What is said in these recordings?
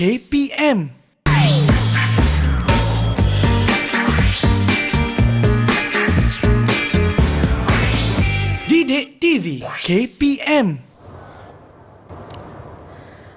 KPM. Didik TV KPM.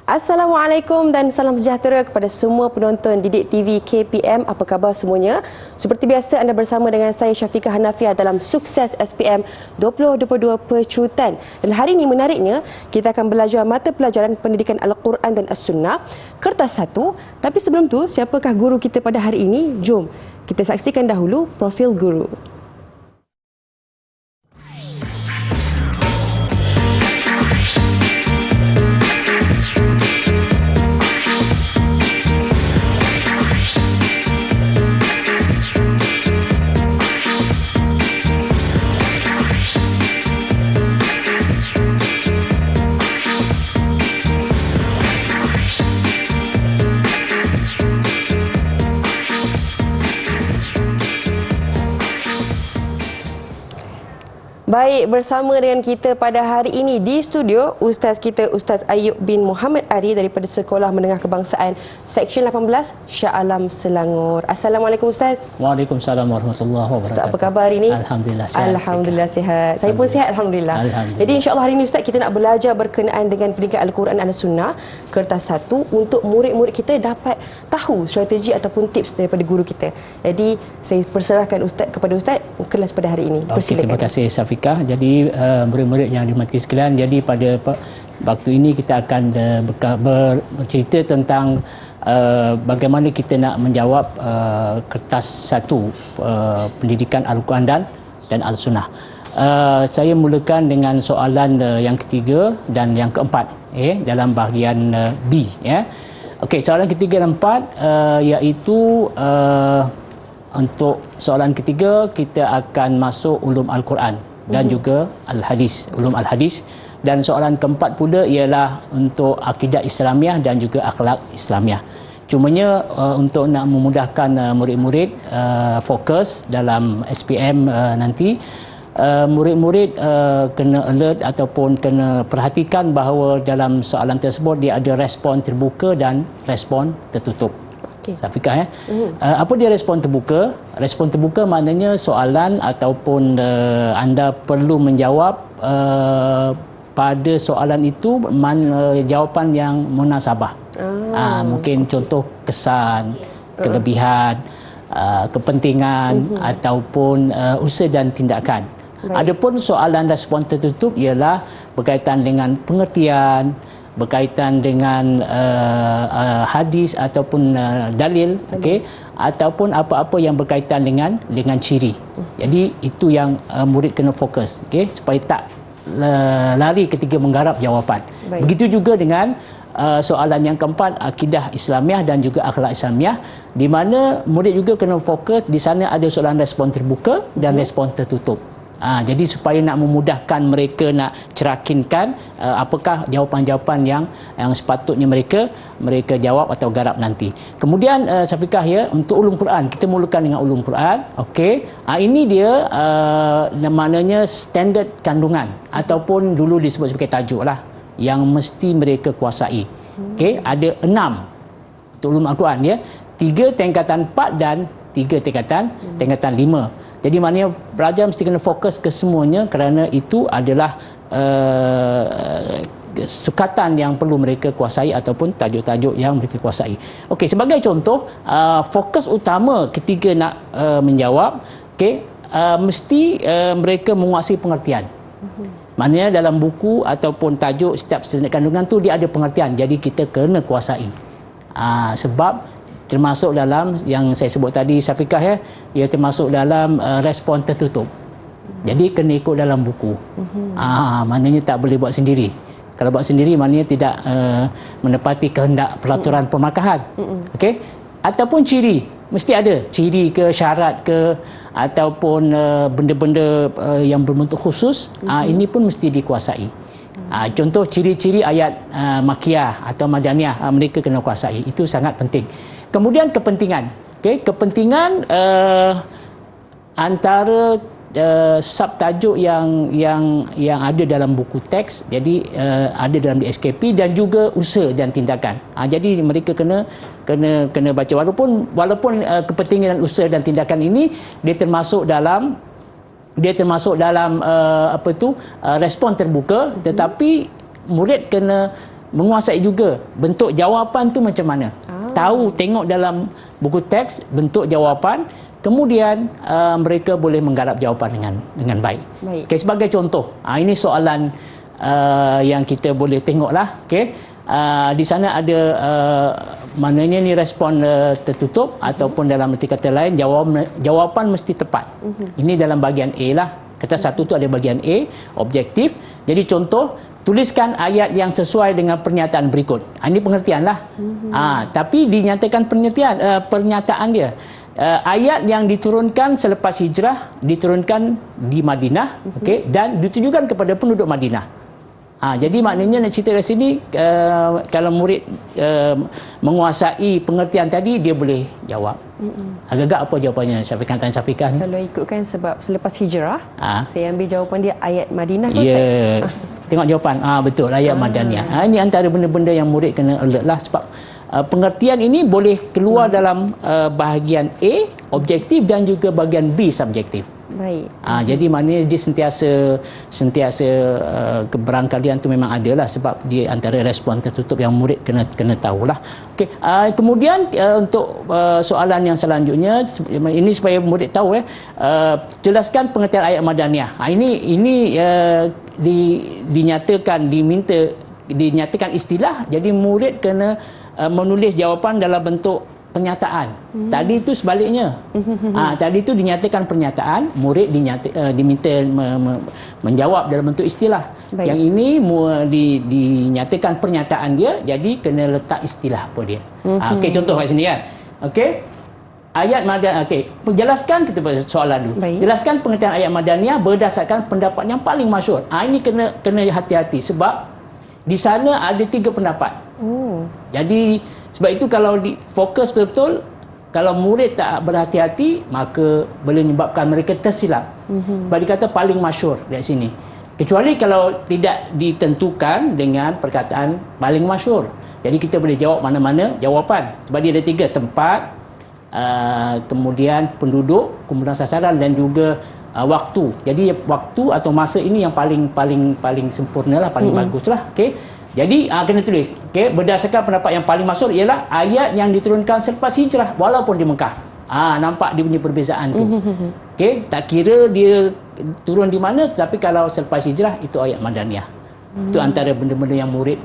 Assalamualaikum dan salam sejahtera kepada semua penonton Didik TV KPM. Apa khabar semuanya? Seperti biasa anda bersama dengan saya Syafiqah Hanafiah dalam Sukses SPM 2022 Pecutan. Dan hari ini menariknya kita akan belajar mata pelajaran pendidikan Al-Quran dan As-Sunnah kertas 1. Tapi sebelum tu, siapakah guru kita pada hari ini? Jom kita saksikan dahulu profil guru. Baik, bersama dengan kita pada hari ini di studio Ustaz kita, Ustaz Ayub bin Muhammad Ari daripada Sekolah Menengah Kebangsaan Seksyen 18 Shah Alam Selangor. Assalamualaikum Ustaz. Waalaikumsalam warahmatullahi wabarakatuh. Ustaz, apa khabar hari ini? Alhamdulillah sihat. Alhamdulillah sihat. Saya pun sihat alhamdulillah. Jadi insya-Allah hari ini Ustaz kita nak belajar berkenaan dengan pendidikan Al-Quran dan As-Sunnah kertas 1 untuk murid-murid kita dapat tahu strategi ataupun tips daripada guru kita. Jadi saya persilahkan Ustaz kepada Ustaz kelas pada hari ini. Persilakan. Terima kasih Syafiqah. Jadi murid-murid yang dimati sekalian, jadi pada waktu ini kita akan bercerita tentang bagaimana kita nak menjawab kertas 1 pendidikan Al-Quran dan Al-Sunnah. Saya mulakan dengan soalan yang ketiga dan yang keempat dalam bahagian B. Okey, soalan ketiga dan empat iaitu untuk soalan ketiga kita akan masuk ulum Al-Quran dan juga Al-Hadis, ulum Al-Hadis. Dan soalan keempat pula ialah untuk akidah Islamiah dan juga akhlak Islamiah. Cumanya untuk nak memudahkan murid-murid fokus dalam SPM nanti, murid-murid kena alert ataupun kena perhatikan bahawa dalam soalan tersebut dia ada respon terbuka dan respon tertutup. Syafiqah, apa dia respon terbuka? Respon terbuka maknanya soalan ataupun anda perlu menjawab pada soalan itu jawapan yang munasabah. Mungkin contoh kesan, kelebihan, kepentingan ataupun usaha dan tindakan. Adapun soalan respon tertutup ialah berkaitan dengan pengertian, berkaitan dengan hadis ataupun dalil, ataupun apa-apa yang berkaitan dengan ciri. Jadi itu yang murid kena fokus, supaya tak lari ketika menggarap jawapan. Begitu juga dengan soalan yang keempat, akidah Islamiah dan juga akhlak Islamiah, di mana murid juga kena fokus. Di sana ada soalan respon terbuka dan respon tertutup. Jadi supaya nak memudahkan mereka nak cerakinkan apakah jawapan-jawapan yang sepatutnya mereka jawab atau garap nanti. Kemudian Syafiqah, untuk ulum Quran, kita mulakan dengan ulum Quran. Ini dia maknanya standard kandungan ataupun dulu disebut sebagai tajuk lah yang mesti mereka kuasai. Ada 6 untuk ulum Al-Quran, 3 tingkatan 4 dan 3 tingkatan 5. Jadi maknanya pelajar mesti kena fokus ke semuanya kerana itu adalah sukatan yang perlu mereka kuasai ataupun tajuk-tajuk yang mereka kuasai. Okey, sebagai contoh, fokus utama ketika nak menjawab, mesti mereka menguasai pengertian. Maknanya dalam buku ataupun tajuk setiap standard kandungan tu dia ada pengertian. Jadi kita kena kuasai. Sebab termasuk dalam yang saya sebut tadi Syafiqah, ia termasuk dalam respon tertutup. Jadi kena ikut dalam buku. Maknanya tak boleh buat sendiri. Kalau buat sendiri maknanya tidak menepati kehendak peraturan permakahan. Ataupun ciri, mesti ada ciri ke, syarat ke, ataupun benda-benda yang berbentuk khusus, ini pun mesti dikuasai. Contoh ciri-ciri ayat Makkiyah atau Madaniyah, mereka kena kuasai. Itu sangat penting. Kemudian kepentingan. Kepentingan antara subtajuk yang ada dalam buku teks, jadi ada dalam di SKP, dan juga usaha dan tindakan. Jadi mereka kena baca, walaupun kepentingan usaha dan tindakan ini dia termasuk dalam respon terbuka, tetapi murid kena menguasai juga bentuk jawapan tu macam mana. Tengok dalam buku teks bentuk jawapan, kemudian mereka boleh menggarap jawapan dengan baik. Okay, sebagai contoh, ini soalan yang kita boleh tengoklah. Okay. Di sana ada maknanya ni respon tertutup, ataupun dalam arti kata lain jawapan mesti tepat. Ini dalam bahagian A lah. Kata satu tu ada bahagian A, objektif. Jadi contoh, tuliskan ayat yang sesuai dengan pernyataan berikut. Ini pengertian lah. Tapi dinyatakan pernyataan dia. Ayat yang diturunkan selepas hijrah, diturunkan di Madinah, okay, dan ditujukan kepada penduduk Madinah. Jadi maknanya nak cerita dari sini, kalau murid menguasai pengertian tadi, dia boleh jawab. Agak-agak apa jawapannya Syafiqah dan Syafiqah ni? Kalau ikutkan sebab selepas hijrah, saya ambil jawapan dia ayat Madinah. Ya, tengok jawapan. Betul, ayat Madaniyah. Ini antara benda-benda yang murid kena alert lah, sebab pengertian ini boleh keluar dalam bahagian A, objektif, dan juga bahagian B, subjektif. Baik. Jadi maknanya dia sentiasa keberangkalian tu memang ada lah, sebab dia antara respon tertutup yang murid kena tahulah. Okey, kemudian untuk soalan yang selanjutnya, ini supaya murid tahu, jelaskan pengertian ayat Madaniyah. Ini dinyatakan istilah, jadi murid kena menulis jawapan dalam bentuk pernyataan. Tadi itu sebaliknya. Tadi itu dinyatakan pernyataan, murid diminta menjawab dalam bentuk istilah. Baik. Yang ini dinyatakan pernyataan dia, jadi kena letak istilah apa dia. Okey, contoh kat sini kan. Okey. Ayat Madaniyah. Okey, jelaskan, kita buat soalan dulu. Baik. Jelaskan pengertian ayat Madaniyah berdasarkan pendapat yang paling masyhur. Ini kena hati-hati, sebab di sana ada 3 pendapat. Jadi sebab itu kalau fokus betul-betul, kalau murid tak berhati-hati, maka boleh menyebabkan mereka tersilap. Sebab dikata paling masyhur dari sini. Kecuali kalau tidak ditentukan dengan perkataan paling masyhur. Jadi kita boleh jawab mana-mana jawapan. Sebab dia ada 3, tempat, kemudian penduduk, kemudian sasaran, dan juga waktu. Jadi waktu atau masa ini yang paling sempurna lah, paling bagus lah. Okey. Jadi kena tulis. Okey, berdasarkan pendapat yang paling masyhur ialah ayat yang diturunkan selepas hijrah walaupun di Mekah. Nampak dia punya perbezaan tu. Okey, tak kira dia turun di mana, tapi kalau selepas hijrah itu ayat Madaniyah. Itu antara benda-benda yang murid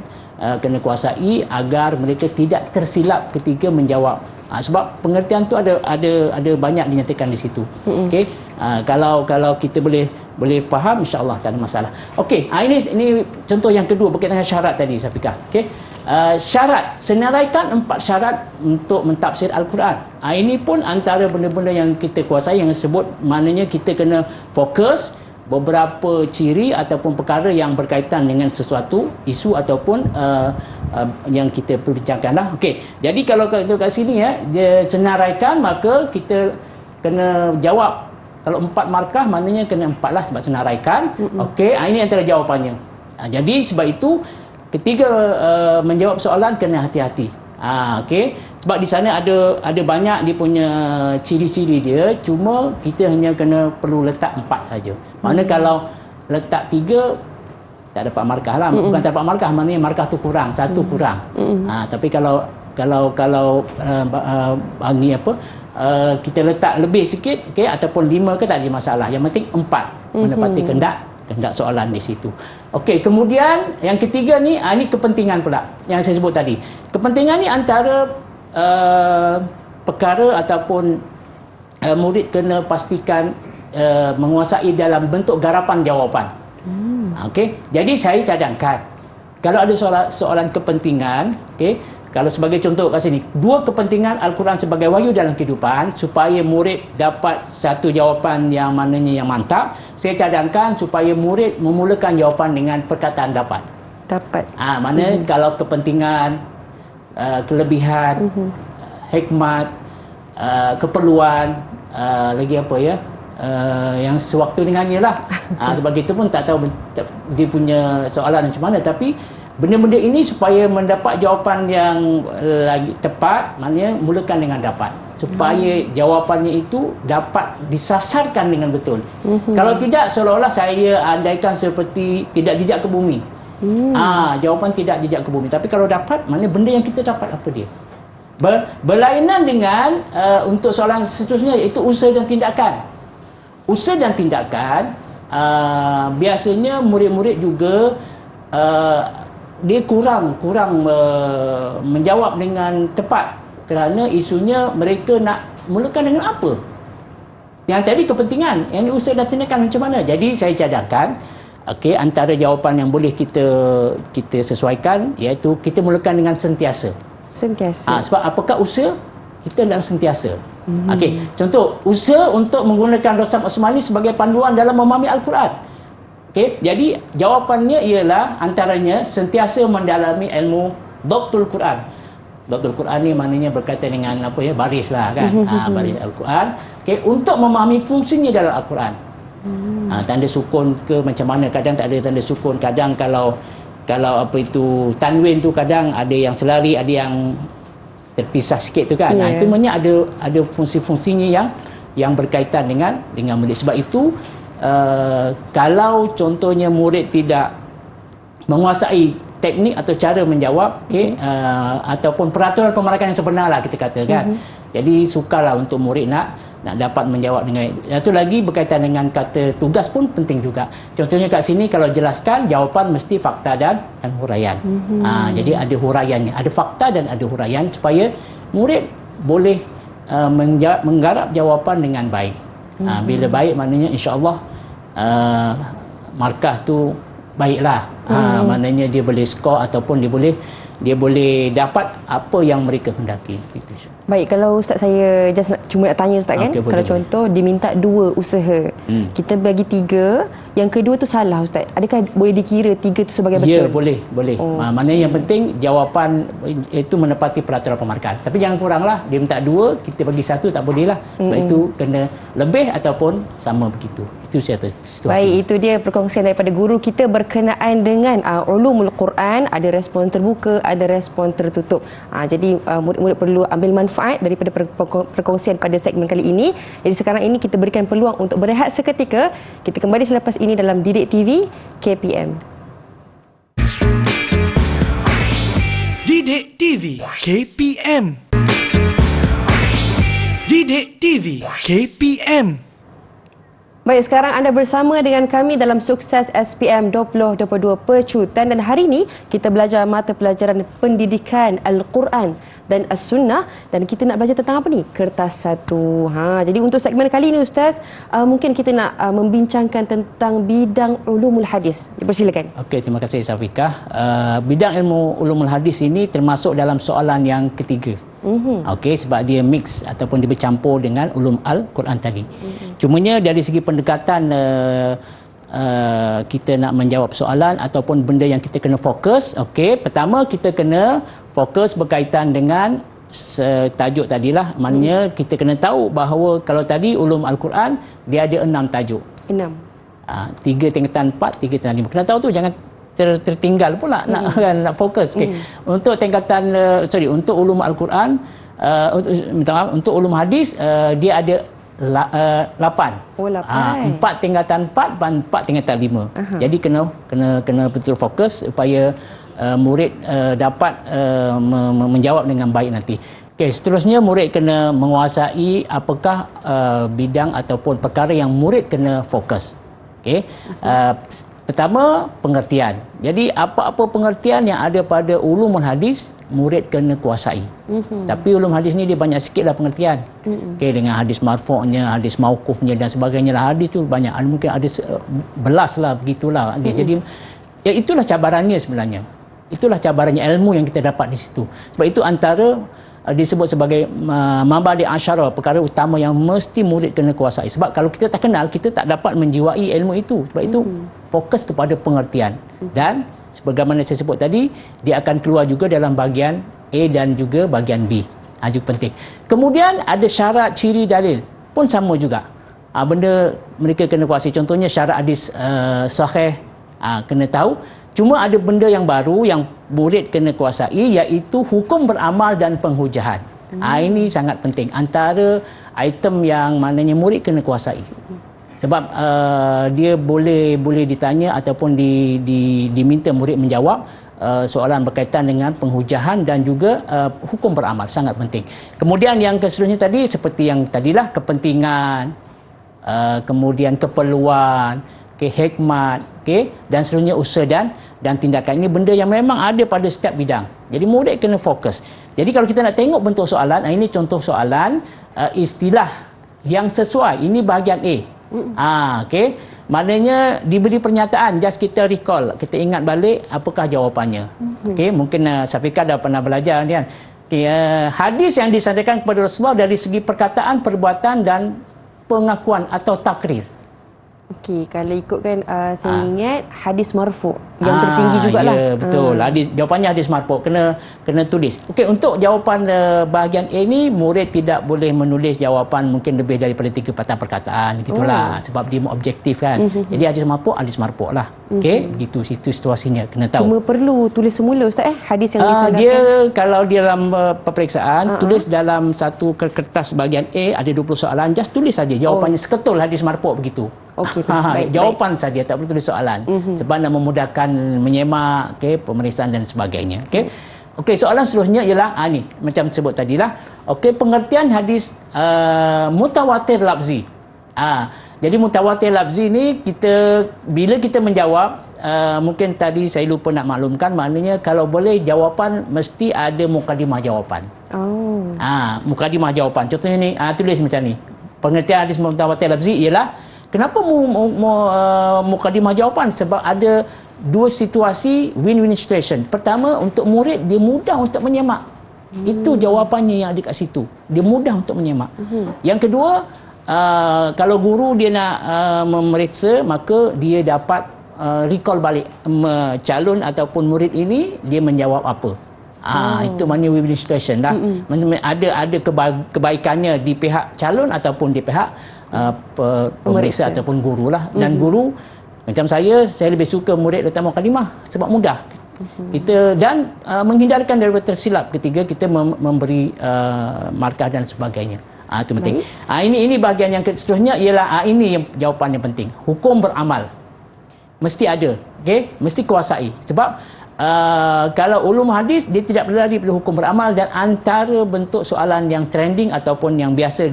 kena kuasai agar mereka tidak tersilap ketika menjawab. Sebab pengertian tu ada banyak dinyatakan di situ. Okey. Kalau kita boleh faham, insya-Allah tak ada masalah. Okey, ini contoh yang kedua berkaitan dengan syarat tadi, Syafiqah. Okey. Syarat, senaraikan 4 syarat untuk mentafsir Al-Quran. Ini pun antara benda-benda yang kita kuasai, yang sebut maknanya kita kena fokus beberapa ciri ataupun perkara yang berkaitan dengan sesuatu isu ataupun yang kita perbincangkanlah. Okey. Jadi kalau kat sini dia senaraikan, maka kita kena jawab. Kalau 4 markah, maknanya kena 4 lah, sebab senaraikan. Okey, ini antara jawapannya. Jadi sebab itu ketika menjawab soalan kena hati-hati. Okey, sebab di sana ada banyak dia punya ciri-ciri dia, cuma kita hanya perlu letak 4 saja. Maknanya kalau letak 3 tak dapat markah lah. Bukan tak dapat markah, maknanya markah tu kurang, 1 kurang. Tapi kalau kita letak lebih sikit, okey, ataupun 5 ke, tak ada masalah. Yang penting 4 menepati kehendak soalan di situ. Okey, kemudian yang ketiga ni, ini kepentingan pula yang saya sebut tadi. Kepentingan ni antara perkara ataupun murid kena pastikan menguasai dalam bentuk garapan jawapan. Okey, jadi saya cadangkan kalau ada soalan kepentingan, okey, kalau sebagai contoh kat sini, 2 kepentingan Al-Quran sebagai wahyu dalam kehidupan, supaya murid dapat satu jawapan yang maknanya yang mantap, saya cadangkan supaya murid memulakan jawapan dengan perkataan dapat. Maknanya kalau kepentingan, kelebihan, hikmat, keperluan, lagi apa ya, yang sewaktu dengannya lah. Sebab kita pun tak tahu dia punya soalan macam mana, tapi benda-benda ini supaya mendapat jawapan yang lagi tepat, maknanya mulakan dengan dapat. Supaya jawapannya itu dapat disasarkan dengan betul. Kalau tidak, seolah-olah saya andaikan seperti tidak jejak ke bumi. Jawapan tidak jejak ke bumi. Tapi kalau dapat, maknanya benda yang kita dapat apa dia? Berlainan dengan untuk soalan seterusnya, iaitu usaha dan tindakan. Usaha dan tindakan, biasanya murid-murid juga dia kurang menjawab dengan tepat, kerana isunya mereka nak mulakan dengan apa. Yang tadi kepentingan, yang ini usaha dan tindakan macam mana. Jadi saya cadangkan, antara jawapan yang boleh kita sesuaikan, iaitu kita mulakan dengan sentiasa. Sebab apakah usaha? Kita adalah sentiasa. Contoh, usaha untuk menggunakan Rasam Osmani sebagai panduan dalam memahami Al-Quran. Jadi jawapannya ialah antaranya sentiasa mendalami ilmu Dhabtul Quran. Dhabtul Quran ni maknanya berkaitan dengan baris lah kan. Baris Al-Quran. Untuk memahami fungsinya dalam Al-Quran. Tanda sukun ke macam mana, kadang tak ada tanda sukun, kadang kalau tanwin tu kadang ada yang selari, ada yang terpisah sikit tu kan. Itu maknanya ada fungsi-fungsinya yang berkaitan dengan murid. Sebab itu kalau contohnya murid tidak menguasai teknik atau cara menjawab, ataupun peraturan pemarakan yang sebenar lah kita katakan. Jadi sukarlah untuk murid nak dapat menjawab dengan. Satu lagi berkaitan dengan kata tugas pun penting juga. Contohnya kat sini kalau jelaskan, jawapan mesti fakta dan huraian. Jadi ada huraiannya, ada fakta dan ada huraian, supaya murid boleh menggarap jawapan dengan baik. Bila baik, maknanya insya-Allah markah tu baiklah. Maknanya dia boleh skor ataupun dia boleh dapat apa yang mereka hendaki. Baik, kalau Ustaz saya cuma nak tanya Ustaz kan, kalau contoh diminta 2 usaha, kita bagi 3, yang kedua tu salah Ustaz, adakah boleh dikira 3 tu sebagai betul? Ya, boleh. Maknanya yang penting jawapan itu menepati peraturan pemarakan. Tapi jangan kuranglah, dia minta 2, kita bagi 1 tak boleh lah. Sebab itu kena lebih ataupun sama begitu. Itu situasi. Baik, itu dia perkongsian daripada guru kita berkenaan dengan ulumul Quran. Ada respon terbuka, ada respon tertutup. Jadi murid-murid perlu ambil manfaat daripada perkongsian pada segmen kali ini. Jadi sekarang ini kita berikan peluang untuk berehat seketika. Kita kembali selepas ini dalam Didik TV KPM. Didik TV KPM. Didik TV KPM. Baik, sekarang anda bersama dengan kami dalam Sukses SPM 2022 Pecutan, dan hari ini kita belajar mata pelajaran pendidikan Al-Quran dan As-Sunnah, dan kita nak belajar tentang apa ni? Kertas satu. Jadi untuk segmen kali ini Ustaz, mungkin kita nak membincangkan tentang bidang ulumul hadis. Persilakan. Okey, terima kasih Safiqah. Bidang ilmu ulumul hadis ini termasuk dalam soalan yang ketiga. Okey, sebab dia mix ataupun dia bercampur dengan ulum Al-Quran tadi. Cumanya dari segi pendekatan kita nak menjawab soalan ataupun benda yang kita kena fokus. Okey, pertama kita kena fokus berkaitan dengan tajuk tadilah. Maknanya kita kena tahu bahawa kalau tadi ulum Al-Quran dia ada 6 tajuk. 6. 3 tingkatan 4, 3 tingkatan 5. Kena tahu tu, jangan tertinggal pula nak fokus. Untuk tingkatan untuk ulum Al-Quran, untuk ulum hadis dia ada 8. 4 tingkatan 4 dan 4 tingkatan 5. Jadi kena betul fokus supaya murid dapat menjawab dengan baik nanti. Okey, seterusnya murid kena menguasai apakah bidang ataupun perkara yang murid kena fokus. Okey. Pertama, pengertian. Jadi apa-apa pengertian yang ada pada ulumul hadis, murid kena kuasai. Tapi ulum hadis ni dia banyak sikitlah pengertian. Okey, dengan hadis marfu'nya, hadis mauqufnya dan sebagainya lah. Hadis tu banyak. Mungkin ada belas lah, begitulah. Jadi ya itulah cabarannya sebenarnya. Itulah cabarannya ilmu yang kita dapat di situ. Sebab itu antara disebut sebagai mabadi asyara, perkara utama yang mesti murid kena kuasai. Sebab kalau kita tak kenal, kita tak dapat menjiwai ilmu itu. Sebab itu fokus kepada pengertian. Dan sebagaimana saya sebut tadi, dia akan keluar juga dalam bahagian A dan juga bahagian B. Juga penting. Kemudian ada syarat ciri dalil pun sama juga. benda mereka kena kuasai. Contohnya syarat hadis sahih kena tahu. Cuma ada benda yang baru yang murid kena kuasai, iaitu hukum beramal dan penghujahan. Ini sangat penting. Antara item yang maknanya murid kena kuasai. Sebab dia boleh ditanya ataupun diminta murid menjawab soalan berkaitan dengan penghujahan dan juga hukum beramal, sangat penting. Kemudian yang seterusnya tadi seperti yang tadilah, kepentingan, kemudian keperluan, hikmat, dan seterusnya usaha dan tindakan. Ini benda yang memang ada pada setiap bidang. Jadi murid kena fokus. Jadi kalau kita nak tengok bentuk soalan, ini contoh soalan istilah yang sesuai. Ini bahagian A. Maknanya diberi pernyataan, just kita recall, kita ingat balik apakah jawapannya. Mungkin Syafiqah dah pernah belajar ni kan. Hadis yang disampaikan kepada Rasulullah dari segi perkataan, perbuatan dan pengakuan atau takrir. Okey, kalau ikutkan saya ingat hadis marfu yang tertinggi jugalah. Ya, betul. Jawapannya hadis marfu, kena tulis. Okey, untuk jawapan bahagian A ni, murid tidak boleh menulis jawapan mungkin lebih daripada 3 patah perkataan gitulah, sebab dia objektif kan. Jadi hadis marfu lah. Okey, begitu situ situasinya, kena tahu. Cuma perlu tulis semula Ustaz hadis yang disandarkan. Dia kalau dia dalam peperiksaan tulis dalam satu kertas bahagian A ada 20 soalan, just tulis saja jawapannya seketul hadis marfu begitu. Okey, baik. Jawapan saja, tak perlu tulis soalan. Sebab nak memudahkan menyemak, pemeriksaan dan sebagainya. Okey, soalan seterusnya ialah ni macam sebut tadilah. Okey, pengertian hadis mutawatir lafzi. Jadi mutawatir lafzi ni bila kita menjawab, mungkin tadi saya lupa nak maklumkan, maknanya kalau boleh jawapan mesti ada mukadimah jawapan. Mukadimah jawapan. Contohnya ni, tulis macam ni. Pengertian hadis mutawatir lafzi ialah, kenapa mukadimah jawapan? Sebab ada 2 situasi win-win situation. Pertama, untuk murid dia mudah untuk menyemak. Itu jawapannya yang ada kat situ. Dia mudah untuk menyemak. Yang kedua, kalau guru dia nak memeriksa, maka dia dapat recall balik calon ataupun murid ini dia menjawab apa. Itu maknanya win-win situation dah. Ada kebaikannya di pihak calon ataupun di pihak pemeriksa ataupun guru lah. Dan guru macam saya lebih suka murid letak mukadimah sebab mudah kita dan menghindarkan daripada tersilap ketika kita memberi markah dan sebagainya. Itu penting. Ini bahagian yang seterusnya ialah ini yang jawapan yang penting. Hukum beramal mesti ada, mesti kuasai. Sebab kalau ulum hadis dia tidak berlari pada hukum beramal, dan antara bentuk soalan yang trending ataupun yang biasa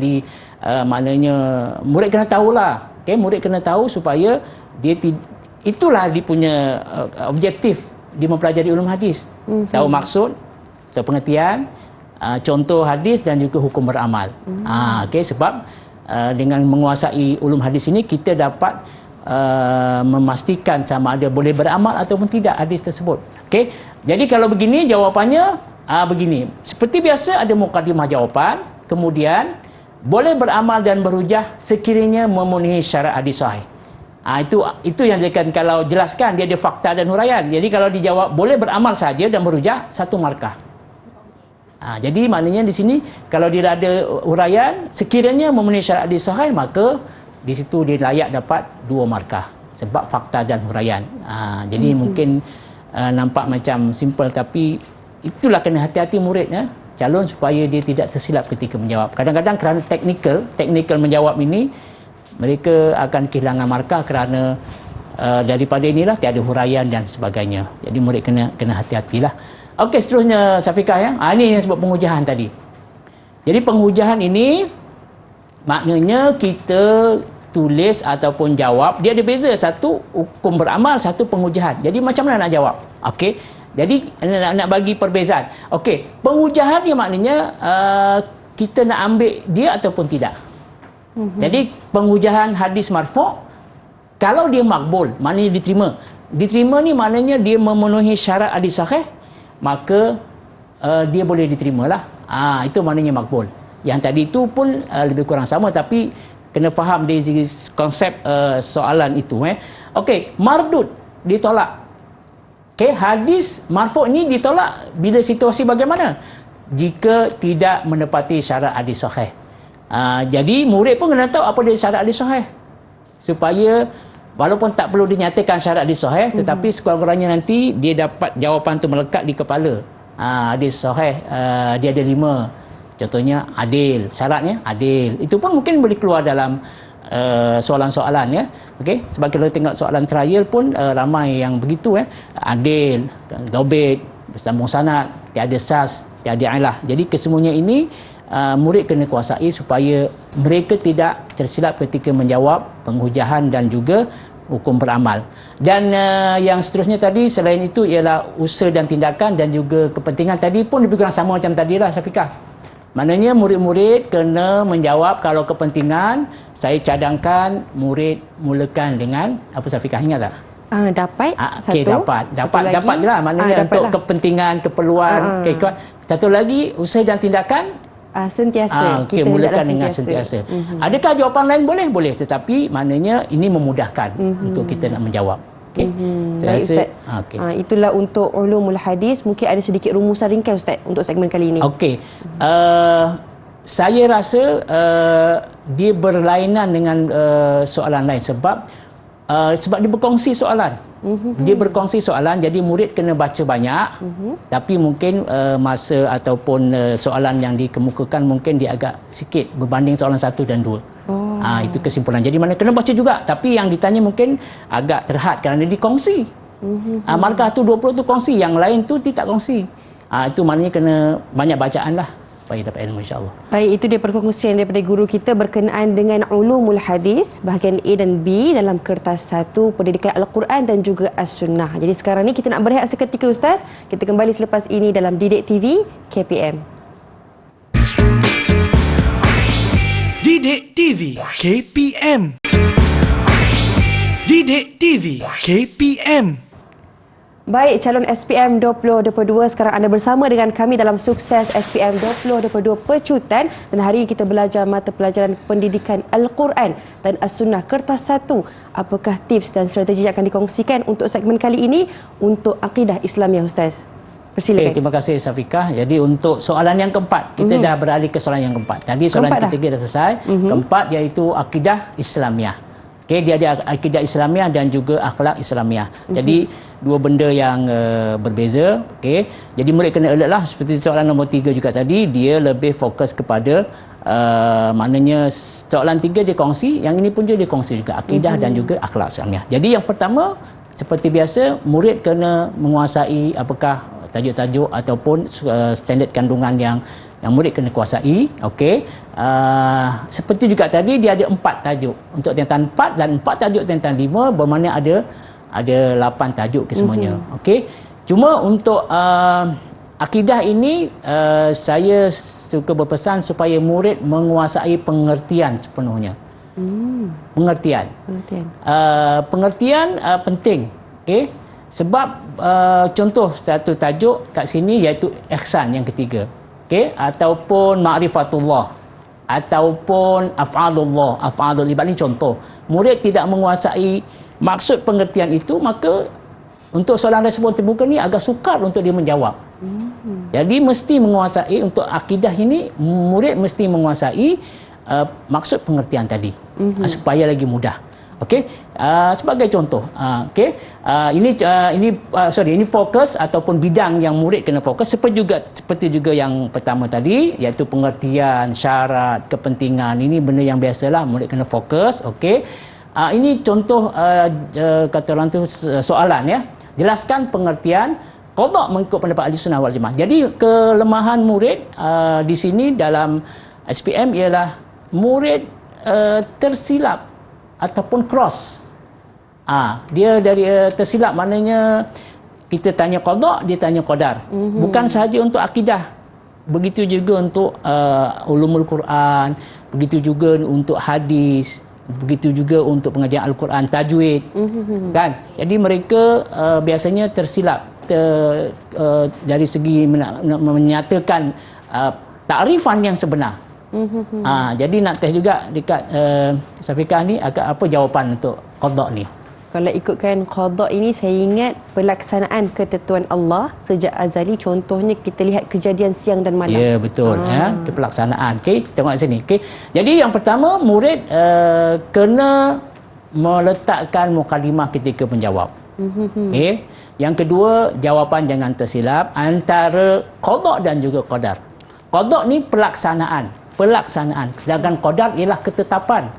maknanya murid kena tahulah. Murid kena tahu supaya itulah dia punya objektif dia mempelajari ulum hadis. Tahu maksud, tahu pengertian, contoh hadis dan juga hukum beramal. Sebab dengan menguasai ulum hadis ini kita dapat memastikan sama ada boleh beramal ataupun tidak hadis tersebut. Jadi kalau begini jawapannya begini. Seperti biasa ada mukadimah jawapan, kemudian boleh beramal dan berhujah sekiranya memenuhi syarat hadis sahih. Itu yang dikatakan kalau jelaskan dia ada fakta dan huraian. Jadi kalau dijawab boleh beramal saja dan berhujah, 1 markah. Jadi maknanya di sini kalau dia ada huraian sekiranya memenuhi syarat hadis sahih, maka di situ dia layak dapat 2 markah sebab fakta dan huraian. Jadi mungkin nampak macam simple, tapi itulah kena hati-hati murid calon supaya dia tidak tersilap ketika menjawab. Kadang-kadang kerana teknikal menjawab ini mereka akan kehilangan markah kerana daripada inilah tiada huraian dan sebagainya. Jadi murid kena hati-hatilah. Okey, seterusnya Syafiqah ini yang sebut penghujahan tadi. Jadi penghujahan ini maknanya kita tulis ataupun jawab, dia ada beza, satu hukum beramal, satu penghujahan. Jadi macam mana nak jawab? Okey. Jadi nak bagi perbezaan. Okey, penghujahan ni maknanya kita nak ambil dia ataupun tidak. Jadi penghujahan hadis marfu' kalau dia makbul, maknanya diterima. Diterima ni maknanya dia memenuhi syarat hadis sahih, maka dia boleh diterimalah. Itu maknanya makbul. Yang tadi itu pun lebih kurang sama, tapi kena faham dari konsep soalan itu. Okey, mardud ditolak. Okey, hadis marfu' ni ditolak bila situasi bagaimana? Jika tidak menepati syarat hadis sahih. Jadi murid pun kena tahu apa dia syarat hadis sahih. Supaya walaupun tak perlu dinyatakan syarat hadis sahih, tetapi sekurang-kurangnya nanti dia dapat jawapan tu melekat di kepala. Hadis sahih dia ada 5. Contohnya adil, syaratnya adil. Itu pun mungkin boleh keluar dalam soalan-soalan ya. Okey, sebab kalau tengok soalan trial pun ramai yang begitu adil, dobit, bersambung sanad, tiada sas, tiada ilah. Jadi kesemuanya ini murid kena kuasai supaya mereka tidak tersilap ketika menjawab penghujahan dan juga hukum beramal. Dan yang seterusnya tadi selain itu ialah usaha dan tindakan dan juga kepentingan tadi pun lebih kurang sama macam tadilah Syafiqah. Maknanya murid-murid kena menjawab kalau kepentingan, saya cadangkan murid mulakan dengan apa Syafiqah ingat tak? Dapat Okey, satu. dapat je lah. Maknanya untuk kepentingan, keperluan, satu lagi usaha dan tindakan sentiasa. Kita mulakan dengan sentiasa. Adakah jawapan lain? Boleh. Tetapi maknanya ini memudahkan untuk kita nak menjawab. Okay. Saya rasa, Ustaz. Itulah untuk ulumul hadis. Mungkin ada sedikit rumusan ringkas Ustaz untuk segmen kali ini. Okey. Saya rasa dia berlainan dengan soalan lain sebab dia berkongsi soalan. Dia berkongsi soalan, jadi murid kena baca banyak. Tapi mungkin masa ataupun soalan yang dikemukakan mungkin dia agak sikit berbanding soalan 1 dan 2. Itu kesimpulan. Jadi mana kena baca juga, tapi yang ditanya mungkin agak terhad kerana dikongsi. Markah tu 20 tu kongsi, yang lain tu tidak kongsi. Itu maknanya kena banyak bacaan lah supaya dapat ilmu, insya-Allah. Baik, itu dia perkongsian daripada guru kita berkenaan dengan ulumul hadis bahagian A dan B dalam kertas 1 pendidikan Al-Quran dan juga As-Sunnah. Jadi sekarang ni kita nak berehat seketika Ustaz. Kita kembali selepas ini dalam Didik TV KPM. Didik TV KPM. Didik TV KPM. Baik, calon SPM 2022, sekarang anda bersama dengan kami dalam Sukses SPM 2022 Pecutan, dan hari ini kita belajar mata pelajaran pendidikan Al-Quran dan As-Sunnah kertas 1. Apakah tips dan strategi yang akan dikongsikan untuk segmen kali ini untuk akidah Islamiah Ustaz? Persilakan. Terima kasih Syafiqah. Jadi untuk soalan yang keempat, kita dah beralih ke soalan yang keempat. Tadi soalan ketiga dah selesai. Keempat iaitu akidah Islamiah. Okey, dia ada akidah Islamiah dan juga akhlak Islamiah. Jadi dua benda yang berbeza. Okey. Jadi murid kena alert lah, seperti soalan nombor 3 juga tadi, dia lebih fokus kepada maknanya soalan 3 dia kongsi, yang ini pun dia kongsi juga akidah dan juga akhlak Islamiah. Jadi yang pertama seperti biasa, murid kena menguasai apakah tajuk-tajuk ataupun standard kandungan yang murid kena kuasai. Okey. Seperti juga tadi dia ada 4 tajuk untuk tingkatan 4 dan 4 tajuk tingkatan 5, bermakna ada 8 tajuk kesemuanya. Okey. Cuma untuk akidah ini saya suka berpesan supaya murid menguasai pengertian sepenuhnya. Pengertian penting. Okey. Sebab contoh satu tajuk kat sini iaitu ihsan yang ketiga. Okey, ataupun ma'rifatullah ataupun af'alul ibad, ini contoh. Murid tidak menguasai maksud pengertian itu, maka untuk soalan respon terbuka ni agak sukar untuk dia menjawab. Jadi mesti menguasai, untuk akidah ini murid mesti menguasai maksud pengertian tadi supaya lagi mudah. Okey, sebagai contoh, ini fokus ataupun bidang yang murid kena fokus, seperti juga yang pertama tadi, iaitu pengertian, syarat, kepentingan. Ini benda yang biasalah murid kena fokus. Okey, ini contoh kata orang tu soalan ya. Jelaskan pengertian qada mengikut pendapat Ahlussunnah wal Jamaah. Jadi kelemahan murid di sini dalam SPM ialah murid tersilap ataupun cross. Dia dari tersilap, maknanya kita tanya qada, dia tanya qadar. Bukan sahaja untuk akidah, begitu juga untuk ulumul Quran, begitu juga untuk hadis, begitu juga untuk pengajian Al-Quran, tajwid. Kan? Jadi mereka biasanya tersilap dari segi menyatakan takrifan yang sebenar. Jadi nak test juga dekat Syafiqah ni, apa jawapan untuk qada ni? Kalau ikutkan qada ini, saya ingat pelaksanaan ketentuan Allah sejak azali. Contohnya kita lihat kejadian siang dan malam. Ya, betul. Itu pelaksanaan. Okey, tengok sini. Okey. Jadi yang pertama, murid kena meletakkan mukadimah ketika menjawab. Okey. Yang kedua, jawapan jangan tersilap antara qada dan juga qadar. Qada ni pelaksanaan. Sedangkan qadar ialah ketetapan.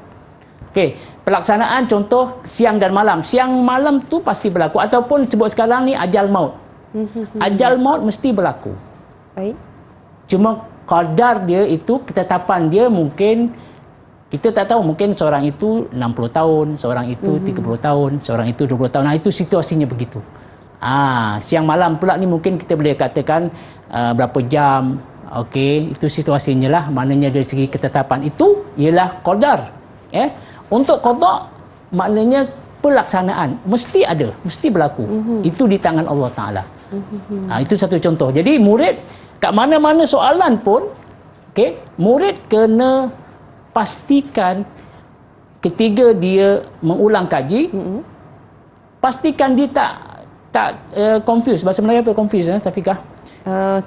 Okey, pelaksanaan contoh siang dan malam. Siang malam tu pasti berlaku, ataupun sebut sekarang ni ajal maut. Ajal maut mesti berlaku. Baik. Cuma qadar dia itu, ketetapan dia mungkin kita tak tahu, mungkin seorang itu 60 tahun, seorang itu 30 tahun, seorang itu 20 tahun. Nah, itu situasinya begitu. Siang malam pula ni mungkin kita boleh katakan berapa jam. Okey, itu situasinya lah. Maknanya dari segi ketetapan itu ialah qadar. Untuk qada maknanya pelaksanaan mesti ada, mesti berlaku. Itu di tangan Allah Taala. Itu satu contoh. Jadi murid kat mana-mana soalan pun, okey, murid kena pastikan ketika dia mengulang kaji, pastikan dia tak confuse. Bahasa Melayu apa confuse, Safiqah?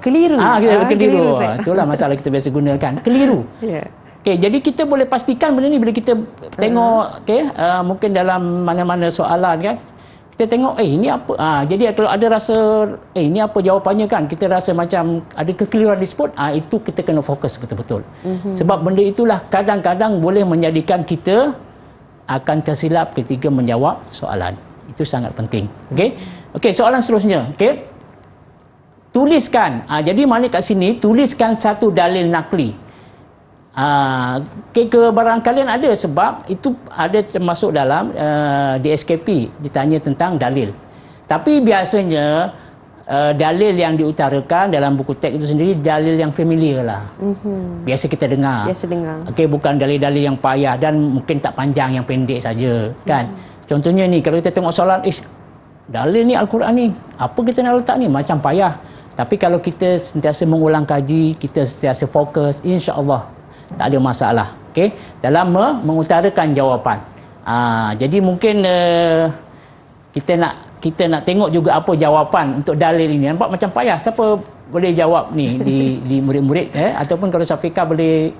Keliru. Keliru. Itulah masalah kita biasa gunakan. Keliru. Yeah. Okey, jadi kita boleh pastikan benda ni bila kita tengok, mungkin dalam mana-mana soalan kan, kita tengok ini apa. Jadi kalau ada rasa ini apa jawapannya kan, kita rasa macam ada kekeliruan disebut, itu kita kena fokus betul-betul. Sebab benda itulah kadang-kadang boleh menjadikan kita akan tersilap ketika menjawab soalan. Itu sangat penting. Okey, soalan seterusnya. Okey. Tuliskan. Jadi mana kat sini tuliskan satu dalil nakli. Kebarang kalian ada, sebab itu ada termasuk dalam DSKP, ditanya tentang dalil. Tapi biasanya dalil yang diutarakan dalam buku teks itu sendiri dalil yang familiar lah. Biasa kita dengar. Okey, bukan dalil-dalil yang payah dan mungkin tak panjang, yang pendek saja kan. Contohnya ni, kalau kita tengok soalan, dalil ni Al-Quran ni, apa kita nak letak ni, macam payah. Tapi kalau kita sentiasa mengulang kaji, kita sentiasa fokus, insya-Allah tak ada masalah. Okey, dalam mengutarakan jawapan. Jadi mungkin kita nak tengok juga apa jawapan untuk dalil ini. Nampak macam payah. Siapa boleh jawab ni di murid-murid ataupun kalau Safiqah boleh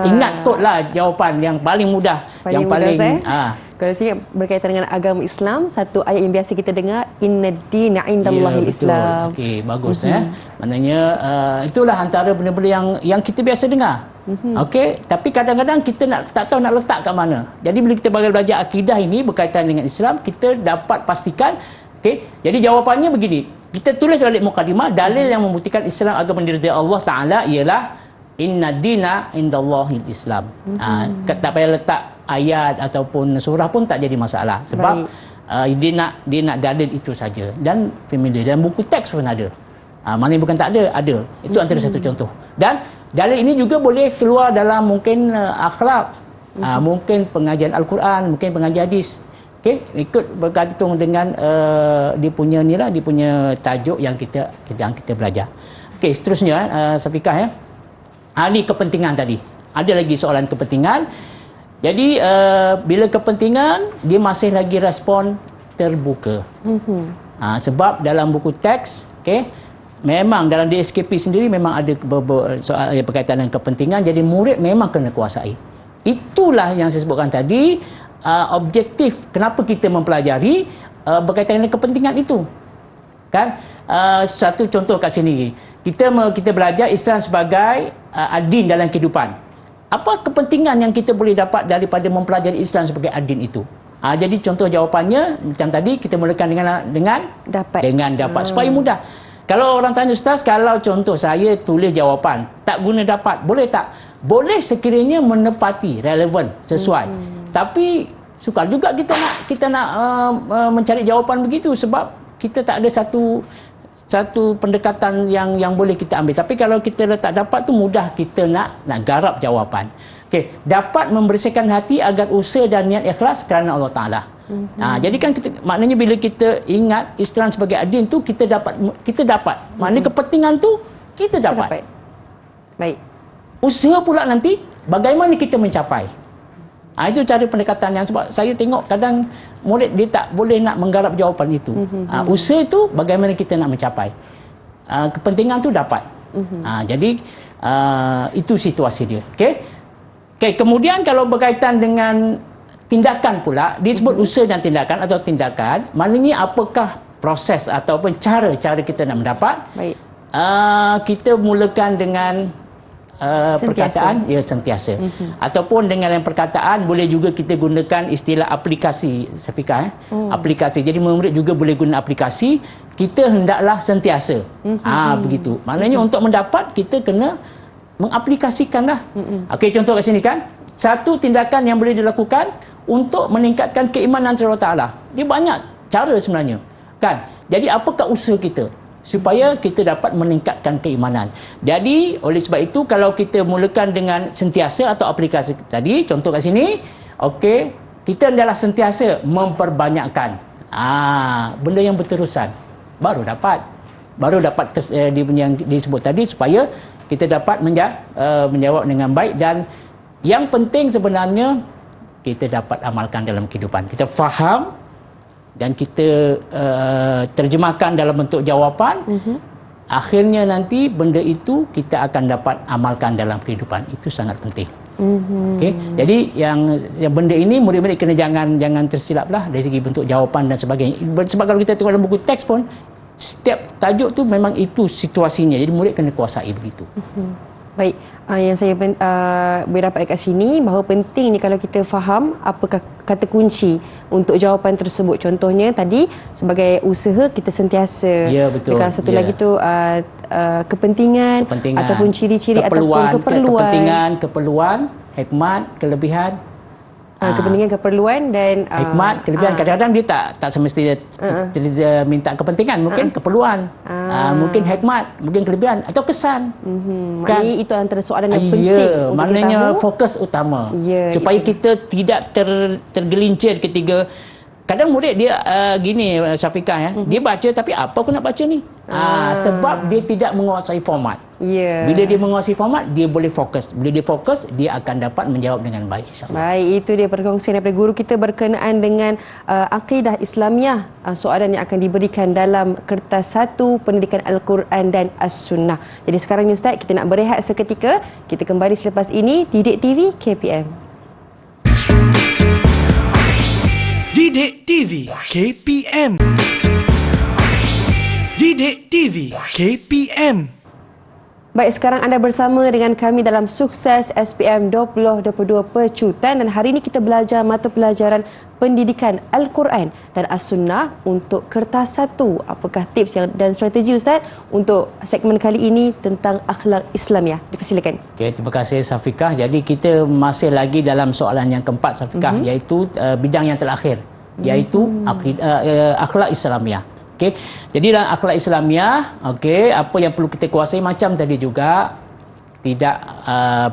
ingat kotlah jawapan yang paling mudah, yang paling kalau saya berkaitan dengan agama Islam, satu ayat yang biasa kita dengar, innad-dina indallahil Islam. Okey, bagus. Maknanya itulah antara benda-benda yang kita biasa dengar. Okey, tapi kadang-kadang kita tak tahu nak letak kat mana. Jadi bila kita belajar akidah ini berkaitan dengan Islam, kita dapat pastikan. Okey, jadi jawapannya begini. Kita tulis dalam mukadimah, dalil yang membuktikan Islam agama diridai Allah Taala ialah innad-dina indallahil Islam. Tak payah letak ayat ataupun surah pun tak jadi masalah, sebab dia nak dalil itu saja dan familiar, dan buku teks pun ada. Mana bukan tak ada. Itu antara satu contoh. Dan dalil ini juga boleh keluar dalam mungkin akhlak, mungkin pengajian Al-Quran, mungkin pengajian hadis. Okey, ikut bergantung dengan dia punya tajuk yang kita belajar. Okey, seterusnya Safiqah ini kepentingan tadi. Ada lagi soalan kepentingan. Jadi bila kepentingan, dia masih lagi respon terbuka. Sebab dalam buku teks, memang dalam DSKP sendiri memang ada soal yang berkaitan dengan kepentingan. Jadi murid memang kena kuasai. Itulah yang saya sebutkan tadi, objektif kenapa kita mempelajari berkaitan dengan kepentingan itu. Kan? Satu contoh kat sini. Kita belajar Islam sebagai adin dalam kehidupan. Apa kepentingan yang kita boleh dapat daripada mempelajari Islam sebagai adin itu? Jadi contoh jawapannya macam tadi, kita mulakan dengan dapat supaya mudah. Kalau orang tanya, Ustaz, kalau contoh saya tulis jawapan tak guna dapat, boleh tak? Boleh sekiranya menepati, relevan, sesuai. Tapi sukar juga kita nak mencari jawapan begitu, sebab kita tak ada satu pendekatan yang boleh kita ambil. Tapi kalau kita letak dapat tu, mudah kita nak garap jawapan. Okey, dapat membersihkan hati agar usaha dan niat ikhlas kerana Allah Taala. Jadi kan maknanya bila kita ingat Islam sebagai adin tu, kita dapat. Maknanya kepentingan tu kita dapat. Baik. Usaha pula nanti bagaimana kita mencapai. Itu cara pendekatan yang sebab saya tengok kadang murid dia tak boleh nak menggarap jawapan itu. Usaha itu bagaimana kita nak mencapai. Kepentingan tu dapat. Jadi itu situasi dia. Okey, kemudian kalau berkaitan dengan tindakan pula, disebut usaha dan tindakan atau tindakan, maknanya apakah proses ataupun cara kita nak mendapat. Baik. Kita mulakan dengan perkataan sentiasa. Ataupun dengan yang perkataan boleh juga kita gunakan istilah aplikasi, Syafiqah. Aplikasi. Jadi murid juga boleh guna aplikasi. Kita hendaklah sentiasa. Begitu. Maknanya untuk mendapat kita kena mengaplikasikanlah. Okey, contoh kat sini kan. Satu tindakan yang boleh dilakukan untuk meningkatkan keimanan kepada Allah Taala. Dia banyak cara sebenarnya. Kan? Jadi apakah usaha kita supaya kita dapat meningkatkan keimanan. Jadi oleh sebab itu kalau kita mulakan dengan sentiasa atau aplikasi tadi, contoh kat sini, okey, kita adalah sentiasa memperbanyakkan benda yang berterusan. Baru dapat yang disebut tadi supaya kita dapat menjawab dengan baik, dan yang penting sebenarnya kita dapat amalkan dalam kehidupan. Kita faham dan kita terjemahkan dalam bentuk jawapan, akhirnya nanti benda itu kita akan dapat amalkan dalam kehidupan. Itu sangat penting. Okay? Jadi yang benda ini murid-murid kena jangan tersilaplah dari segi bentuk jawapan dan sebagainya. Sebab kalau kita tengok dalam buku teks pun, setiap tajuk tu memang itu situasinya. Jadi murid kena kuasai begitu. Baik, yang saya boleh dapat kat sini bahawa penting ni kalau kita faham apakah kata kunci untuk jawapan tersebut. Contohnya tadi sebagai usaha kita sentiasa. Ya, betul. Kalau satu lagi tu kepentingan ataupun ciri-ciri ataupun keperluan. Keperluan, hikmat, kelebihan. Kepentingan, keperluan dan hikmat, kelebihan. Kadang-kadang dia tak semestinya dia minta kepentingan, mungkin keperluan, mungkin hikmat, mungkin kelebihan atau kesan. Kan? Maknanya itu antara soalan yang penting untuk maknanya kita tahu. Fokus utama. Supaya kita tidak tergelincir ketika kadang murid dia gini, Syafiqah, dia baca tapi apa aku nak baca ni? Sebab dia tidak menguasai format. Bila dia menguasai format, dia boleh fokus. Bila dia fokus, dia akan dapat menjawab dengan baik, insya-Allah. Baik, itu dia perkongsian daripada guru kita berkenaan dengan akidah Islamiah, soalan yang akan diberikan dalam kertas 1 pendidikan Al-Quran dan As-Sunnah. Jadi sekarang ni Ustaz, kita nak berehat seketika. Kita kembali selepas ini Didik TV KPM. Didik TV KPM. Didik TV KPM. Baik, sekarang anda bersama dengan kami dalam Sukses SPM 2022 Pecutan, dan hari ini kita belajar mata pelajaran pendidikan Al-Quran dan As-Sunnah untuk kertas 1. Apakah tips dan strategi Ustaz untuk segmen kali ini tentang akhlak Islamiah? Dipersilakan. Okay, terima kasih Syafiqah. Jadi kita masih lagi dalam soalan yang keempat Syafiqah, iaitu bidang yang terakhir, iaitu akhlak Islamiah. Okay. Jadi dalam akhlak Islamiah, apa yang perlu kita kuasai macam tadi juga tidak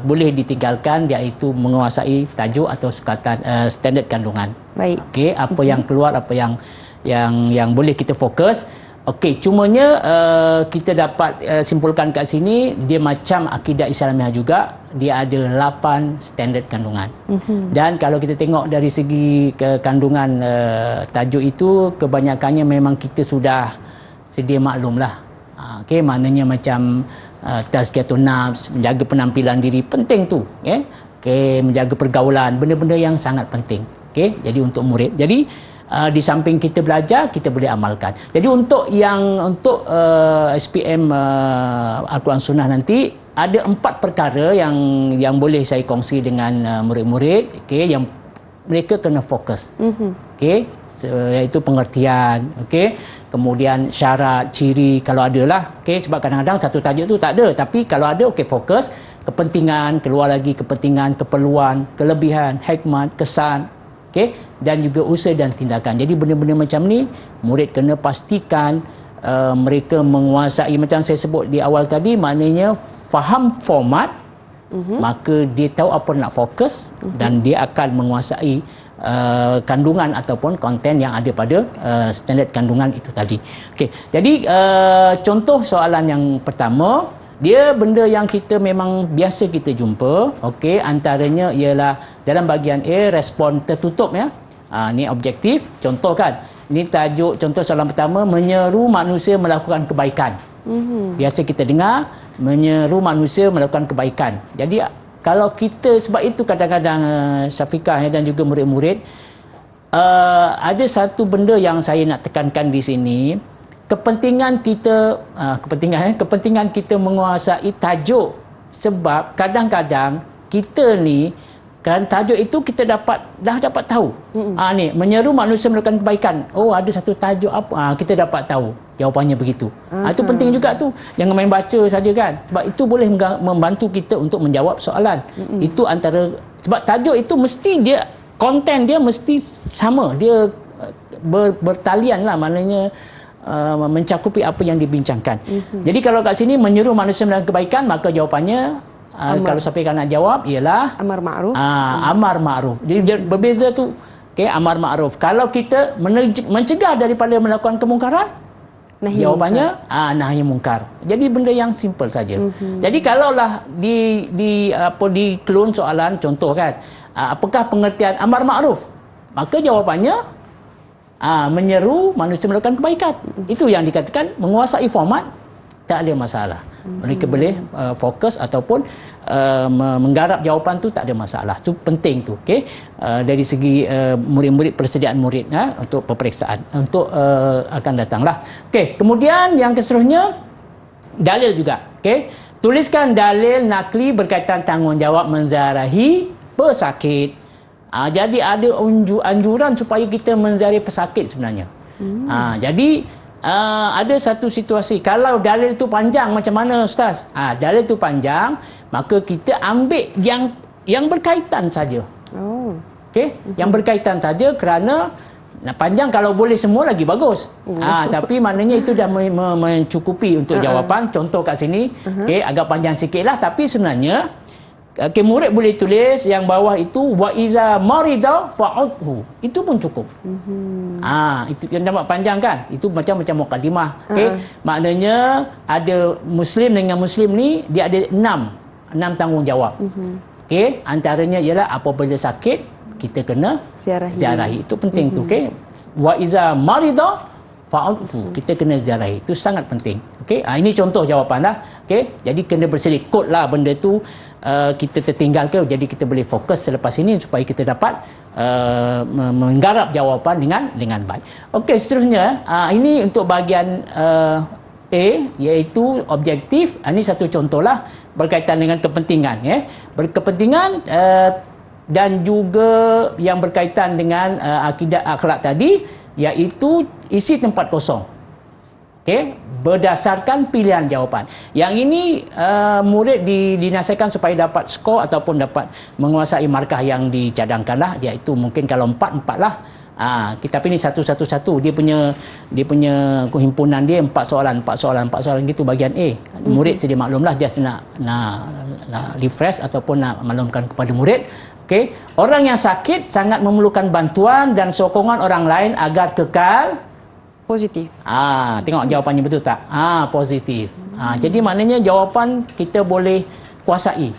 boleh ditinggalkan, iaitu menguasai tajuk atau sukatan standard kandungan. Baik. Apa yang keluar, apa yang boleh kita fokus. Cumanya kita dapat simpulkan kat sini, dia macam akidah Islamiah juga, dia ada 8 standard kandungan. Dan kalau kita tengok dari segi kandungan tajuk itu, kebanyakannya memang kita sudah sedia maklumlah. Maknanya macam tazkiyatun nafs, menjaga penampilan diri, penting tu. Menjaga pergaulan, benda-benda yang sangat penting. Jadi untuk murid. Jadi di samping kita belajar, kita boleh amalkan. Jadi untuk SPM Al-Quran Sunnah nanti ada 4 perkara yang boleh saya kongsi dengan murid-murid, yang mereka kena fokus. Iaitu pengertian, kemudian syarat, ciri kalau ada lah. Sebab kadang-kadang satu tajuk tu tak ada, tapi kalau ada, fokus, kepentingan, keluar lagi kepentingan, keperluan, kelebihan, hikmat, kesan, dan juga usaha dan tindakan. Jadi benda-benda macam ni murid kena pastikan mereka menguasai. Macam saya sebut di awal tadi, maknanya faham format, maka dia tahu apa nak fokus, dan dia akan menguasai kandungan ataupun konten yang ada pada standard kandungan itu tadi. Jadi contoh soalan yang pertama, Dia benda yang kita memang biasa kita jumpa. Okey, antaranya ialah dalam bahagian A, respon tertutup ya. Ni objektif. Contoh kan, ini tajuk contoh soalan pertama, menyeru manusia melakukan kebaikan. Biasa kita dengar menyeru manusia melakukan kebaikan. Jadi kalau kita, sebab itu kadang-kadang Syafiqah dan juga murid-murid, ada satu benda yang saya nak tekankan di sini. Kepentingan kita menguasai tajuk, sebab kadang-kadang kita ni kan tajuk itu kita dah dapat tahu. Ni menyeru manusia melakukan kebaikan. Oh, ada satu tajuk apa? Kita dapat tahu jawapannya begitu. Itu penting juga tu. Jangan main baca saja kan. Sebab itu boleh membantu kita untuk menjawab soalan. Itu antara, sebab tajuk itu mesti dia, konten dia mesti sama. Dia bertalian lah, maknanya mencakupi apa yang dibincangkan. Jadi kalau kat sini menyeru manusia melakukan kebaikan, maka jawapannya kalau siapa nak jawab ialah amar ma'ruf. Amar ma'ruf. Jadi dia berbeza tu. Okey, amar ma'ruf. Kalau kita mencegah daripada melakukan kemungkaran, jawapannya nahi mungkar. Jadi benda yang simple saja. Jadi kalaulah di kelun soalan contoh kan, apakah pengertian amar ma'ruf? Maka jawapannya menyeru manusia melakukan kebaikan. Itu yang dikatakan menguasai format, tak ada masalah. Mereka boleh fokus ataupun menggarap jawapan tu, tak ada masalah. Itu penting tu. Okey, dari segi murid-murid, persediaan murid untuk peperiksaan untuk akan datanglah. Okey, kemudian yang seterusnya dalil juga. Okey, tuliskan dalil nakli berkaitan tanggungjawab menziarahi pesakit. Jadi ada anjuran supaya kita menziarahi pesakit sebenarnya. Jadi ada satu situasi, kalau dalil tu panjang macam mana Ustaz? Dalil tu panjang, maka kita ambil yang berkaitan saja. Okey, yang berkaitan saja, kerana panjang kalau boleh semua lagi bagus. Tapi maknanya itu dah mencukupi untuk jawapan. Contoh kat sini, okey, agak panjang sikitlah, tapi sebenarnya murid boleh tulis yang bawah itu, wa iza marida fa'udhu. Itu pun cukup. Itu yang nampak panjang kan? Itu macam mukadimah. Okey, maknanya ada muslim dengan muslim ni, dia ada enam tanggungjawab. Okey, antaranya ialah apabila sakit kita kena ziarahi. Itu penting tu. Okey, wa iza marida fa'udhu, kita kena ziarahi. Itu sangat penting. Okey, ini contoh jawapanlah. Okey, jadi kena berselit kod lah benda tu. Kita tertinggal ke, jadi kita boleh fokus selepas ini supaya kita dapat menggarap jawapan dengan baik. Okey, seterusnya ini untuk bahagian A, iaitu objektif. Ini satu contohlah berkaitan dengan kepentingan, berkepentingan dan juga yang berkaitan dengan akidah akhlak tadi, iaitu isi tempat kosong. Okey, berdasarkan pilihan jawapan. Yang ini murid dinasihatkan supaya dapat skor ataupun dapat menguasai markah yang dicadangkan lah, iaitu mungkin kalau 4 lah. Kita pilih satu. Dia punya himpunan dia 4 soalan gitu bahagian A. Murid sedia maklumlah, just nak refresh ataupun nak maklumkan kepada murid. Okey, orang yang sakit sangat memerlukan bantuan dan sokongan orang lain agar kekal positif. Tengok jawapannya betul tak? Positif. Jadi maknanya jawapan kita boleh kuasai.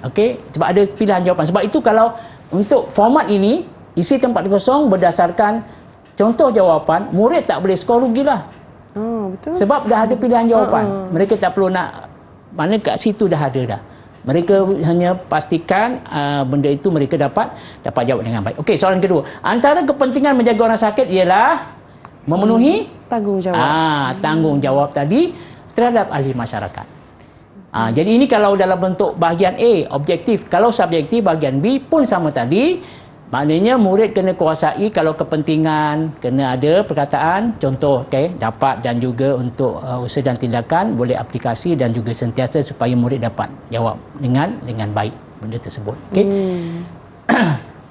Okey, sebab ada pilihan jawapan. Sebab itu kalau untuk format ini, isi tempat kosong berdasarkan contoh jawapan, murid tak boleh skor rugilah. Betul. Sebab dah ada pilihan jawapan. Mereka tak perlu nak, mana kat situ dah ada dah. Mereka hanya pastikan benda itu mereka dapat jawab dengan baik. Okey, soalan kedua. Antara kepentingan menjaga orang sakit ialah memenuhi tanggungjawab. Tanggungjawab tadi terhadap ahli masyarakat. Jadi ini kalau dalam bentuk bahagian A, objektif. Kalau subjektif, bahagian B pun sama tadi. Maknanya murid kena kuasai kalau kepentingan, kena ada perkataan, contoh, dapat, dan juga untuk usaha dan tindakan boleh aplikasi dan juga sentiasa supaya murid dapat jawab dengan baik benda tersebut. Okey.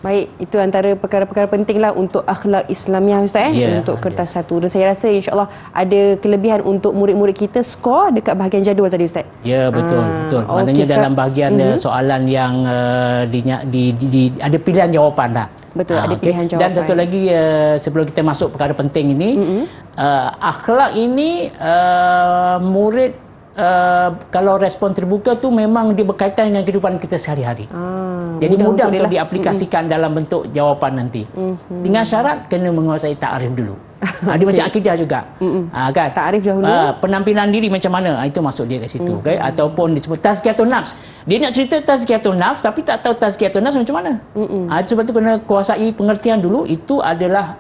Baik, itu antara perkara-perkara pentinglah untuk akhlak Islamiah Ustaz untuk kertas satu. Dan saya rasa insya-Allah ada kelebihan untuk murid-murid kita skor dekat bahagian jadual tadi Ustaz. Ya, betul. Maknanya dalam bahagian soalan yang ada pilihan jawapan dah. Betul, ada pilihan jawapan. Dan satu lagi sebelum kita masuk perkara penting ini, akhlak ini murid kalau respon terbuka tu memang dia berkaitan dengan kehidupan kita sehari-hari. Jadi mudah untuk diaplikasikan dalam bentuk jawapan nanti. Dengan syarat kena menguasai ta'arif dulu. Dia macam akidah juga. Kan? Ta'arif dahulu. Penampilan diri macam mana? Itu masuk dia kat situ. Okay? Ataupun disebut tazkiyatun nafs. Dia nak cerita tazkiyatun nafs tapi tak tahu tazkiyatun nafs macam mana. Sebab tu kena kuasai pengertian dulu. Itu adalah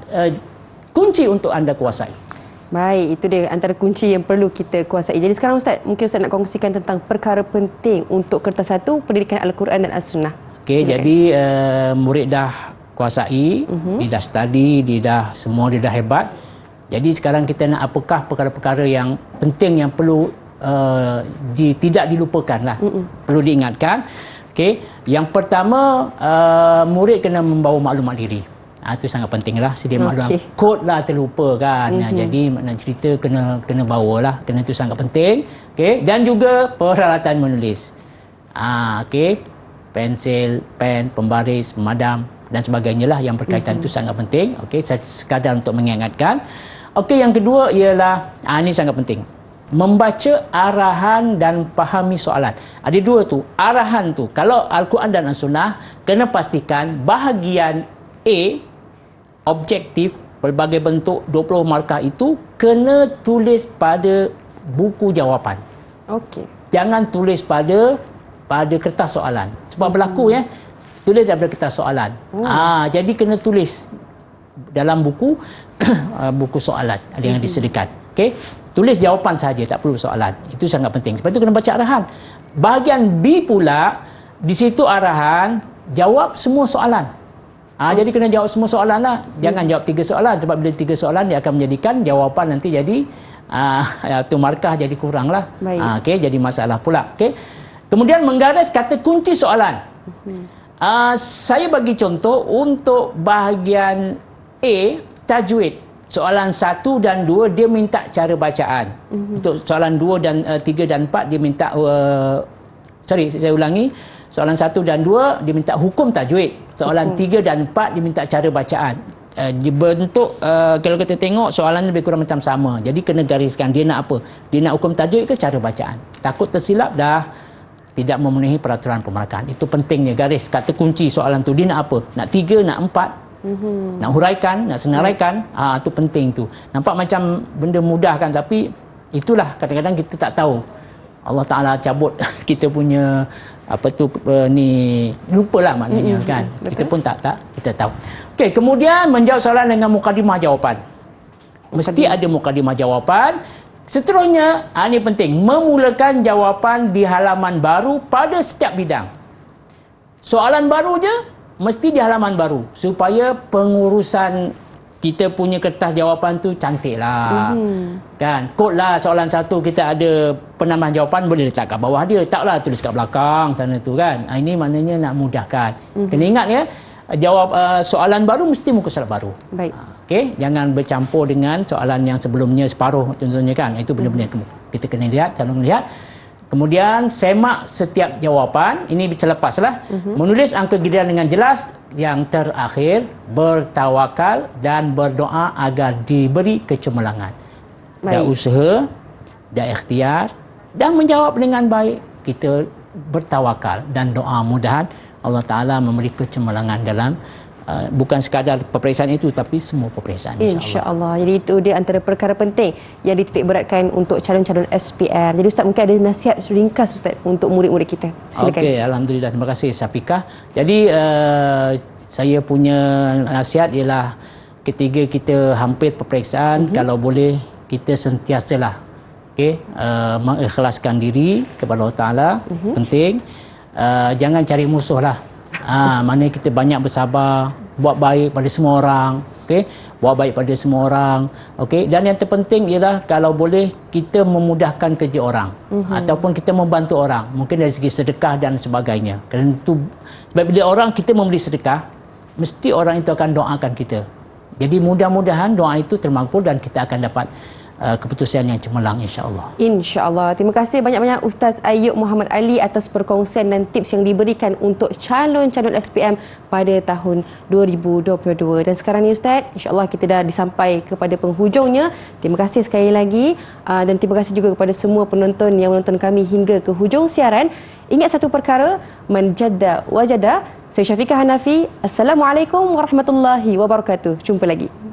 kunci untuk anda kuasai. Baik, itu dia antara kunci yang perlu kita kuasai. Jadi sekarang Ustaz, mungkin Ustaz nak kongsikan tentang perkara penting untuk kertas 1 pendidikan Al-Quran dan As-Sunnah. Okey, jadi murid dah kuasai, dia dah study, dia dah hebat. Jadi sekarang kita nak apakah perkara-perkara yang penting yang perlu tidak dilupakan lah. Perlu diingatkan. Okey, yang pertama murid kena membawa maklumat diri. Itu sangat penting lah. Sedia maklumat. Kod lah terlupa kan. Jadi nak cerita kena bawa lah. Kerana itu sangat penting. Okay. Dan juga peralatan menulis. Okay. Pensil, pen, pembaris, pemadam dan sebagainya lah yang berkaitan itu sangat penting. Okay. Sekadar untuk mengingatkan. Okay. Yang kedua ialah, ini sangat penting. Membaca arahan dan fahami soalan. Ada dua tu. Arahan tu. Kalau Al-Quran dan As-Sunnah, kena pastikan bahagian A, objektif berbagai bentuk 20 markah itu kena tulis pada buku jawapan. Okey. Jangan tulis pada kertas soalan. Sebab berlaku tulis daripada kertas soalan. Jadi kena tulis dalam buku buku soalan ada yang disediakan. Okey. Tulis jawapan saja, tak perlu soalan. Itu sangat penting. Sebab itu kena baca arahan. Bahagian B pula, di situ arahan jawab semua soalan. Jadi kena jawab semua soalan lah. Jangan jawab 3 soalan. Sebab bila 3 soalan, dia akan menjadikan jawapan nanti jadi tu markah jadi kurang lah. Okay, jadi masalah pula. Okay. Kemudian menggaris kata kunci soalan. Saya bagi contoh untuk bahagian A, tajwid. Soalan 1 dan 2 dia minta cara bacaan. Untuk soalan 2 dan 3 dan 4 dia minta saya ulangi. Soalan 1 dan 2 dia minta hukum tajwid. Soalan 3 dan 4 dia minta cara bacaan. Dibentuk kalau kita tengok soalan lebih kurang macam sama. Jadi kena gariskan dia nak apa? Dia nak hukum tajwid ke cara bacaan? Takut tersilap dah tidak memenuhi peraturan pemarkaan. Itu pentingnya garis kata kunci soalan tu. Dia nak apa? Nak 3, nak 4? Nak huraikan, nak senaraikan? Itu penting tu. Nampak macam benda mudah kan, tapi itulah kadang-kadang kita tak tahu. Allah Ta'ala cabut kita punya lupalah maknanya kan. Betul. Kita pun tak kita tahu. Okey, kemudian menjawab soalan dengan mukadimah jawapan. Mesti ada mukadimah jawapan. Seterusnya, ini penting, memulakan jawapan di halaman baru pada setiap bidang. Soalan baru je mesti di halaman baru supaya pengurusan kita punya kertas jawapan tu cantik lah. Kan? Kod lah soalan 1 kita ada penambahan jawapan boleh letak kat bawah dia. Taklah tulis kat belakang sana tu kan. Ini maknanya nak mudahkan. Kena ingat jawab soalan baru mesti muka surat baru. Baik. Okey, jangan bercampur dengan soalan yang sebelumnya separuh contohnya kan. Itu benda-benda kita kena lihat, selalu melihat. Kemudian semak setiap jawapan. Ini selepas lah. Menulis angka giliran dengan jelas. Yang terakhir, bertawakal dan berdoa agar diberi kecemerlangan. Dan usaha, dan ikhtiar, dan menjawab dengan baik. Kita bertawakal dan doa mudahan Allah Ta'ala memberi kecemerlangan dalam bukan sekadar peperiksaan itu tapi semua peperiksaan insya-Allah. Jadi itu dia antara perkara penting yang dititik beratkan untuk calon-calon SPM. Jadi Ustaz mungkin ada nasihat ringkas Ustaz untuk murid-murid kita. Silakan. Okey, alhamdulillah, terima kasih Syafiqah. Jadi saya punya nasihat ialah ketika kita hampir peperiksaan kalau boleh kita sentiasalah mengikhlaskan diri kepada Allah Ta'ala. Penting. Jangan cari musuh lah. Mana kita banyak bersabar, buat baik pada semua orang, buat baik pada semua orang, dan yang terpenting ialah kalau boleh kita memudahkan kerja orang, ataupun kita membantu orang, mungkin dari segi sedekah dan sebagainya. Kerana itu sebab bila orang kita memberi sedekah, mesti orang itu akan doakan kita. Jadi mudah-mudahan doa itu termakbul dan kita akan dapat keputusan yang cemerlang, insya-Allah. InsyaAllah. Terima kasih banyak-banyak Ustaz Ayub Muhammad Ali atas perkongsian dan tips yang diberikan untuk calon-calon SPM pada tahun 2022. Dan sekarang ni Ustaz, insya-Allah kita dah disampai kepada penghujungnya. Terima kasih sekali lagi dan terima kasih juga kepada semua penonton yang menonton kami hingga ke hujung siaran. Ingat satu perkara, man jadda wajada. Saya Syafiqah Hanafi. Assalamualaikum warahmatullahi wabarakatuh. Jumpa lagi.